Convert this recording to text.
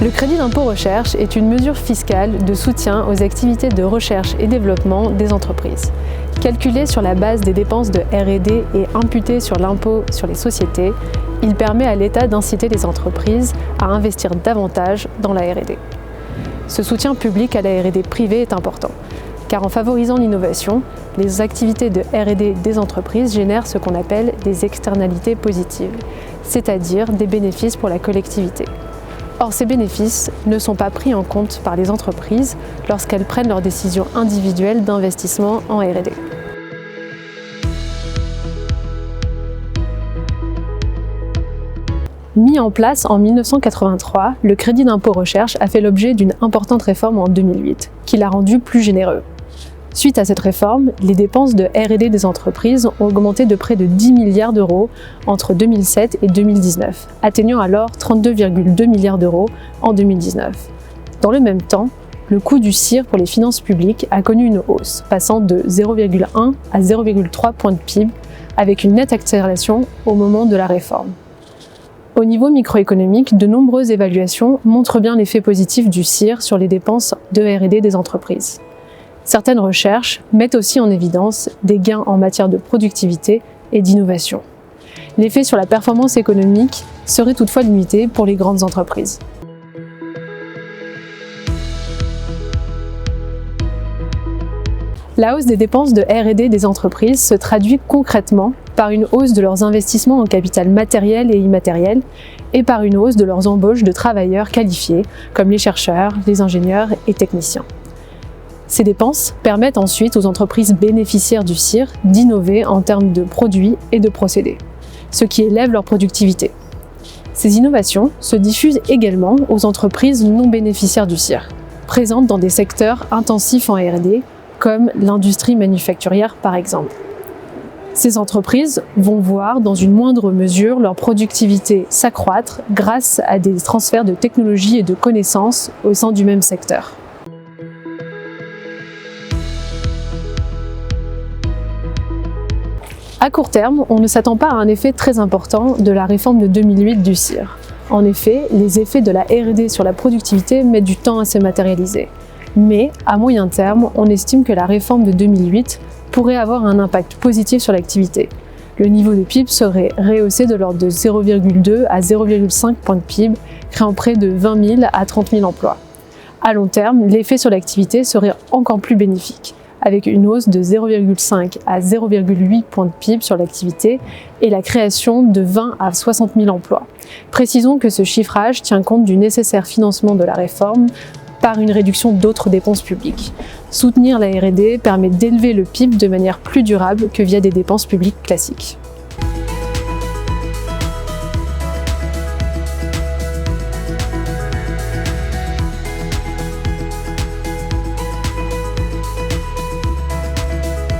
Le crédit d'impôt recherche est une mesure fiscale de soutien aux activités de recherche et développement des entreprises. Calculé sur la base des dépenses de R&D et imputé sur l'impôt sur les sociétés, il permet à l'État d'inciter les entreprises à investir davantage dans la R&D. Ce soutien public à la R&D privée est important, car en favorisant l'innovation, les activités de R&D des entreprises génèrent ce qu'on appelle des externalités positives, c'est-à-dire des bénéfices pour la collectivité. Or, ces bénéfices ne sont pas pris en compte par les entreprises lorsqu'elles prennent leurs décisions individuelles d'investissement en R&D. Mis en place en 1983, le crédit d'impôt recherche a fait l'objet d'une importante réforme en 2008, qui l'a rendu plus généreux. Suite à cette réforme, les dépenses de R&D des entreprises ont augmenté de près de 10 milliards d'euros entre 2007 et 2019, atteignant alors 32,2 milliards d'euros en 2019. Dans le même temps, le coût du CIR pour les finances publiques a connu une hausse, passant de 0,1 à 0,3 points de PIB, avec une nette accélération au moment de la réforme. Au niveau microéconomique, de nombreuses évaluations montrent bien l'effet positif du CIR sur les dépenses de R&D des entreprises. Certaines recherches mettent aussi en évidence des gains en matière de productivité et d'innovation. L'effet sur la performance économique serait toutefois limité pour les grandes entreprises. La hausse des dépenses de R&D des entreprises se traduit concrètement par une hausse de leurs investissements en capital matériel et immatériel et par une hausse de leurs embauches de travailleurs qualifiés comme les chercheurs, les ingénieurs et techniciens. Ces dépenses permettent ensuite aux entreprises bénéficiaires du CIR d'innover en termes de produits et de procédés, ce qui élève leur productivité. Ces innovations se diffusent également aux entreprises non bénéficiaires du CIR, présentes dans des secteurs intensifs en R&D, comme l'industrie manufacturière par exemple. Ces entreprises vont voir dans une moindre mesure leur productivité s'accroître grâce à des transferts de technologies et de connaissances au sein du même secteur. À court terme, on ne s'attend pas à un effet très important de la réforme de 2008 du CIR. En effet, les effets de la R&D sur la productivité mettent du temps à se matérialiser. Mais, à moyen terme, on estime que la réforme de 2008 pourrait avoir un impact positif sur l'activité. Le niveau de PIB serait rehaussé de l'ordre de 0,2 à 0,5 points de PIB, créant près de 20 000 à 30 000 emplois. À long terme, l'effet sur l'activité serait encore plus bénéfique, avec une hausse de 0,5 à 0,8 points de PIB sur l'activité et la création de 20 à 60 000 emplois. Précisons que ce chiffrage tient compte du nécessaire financement de la réforme par une réduction d'autres dépenses publiques. Soutenir la R&D permet d'élever le PIB de manière plus durable que via des dépenses publiques classiques.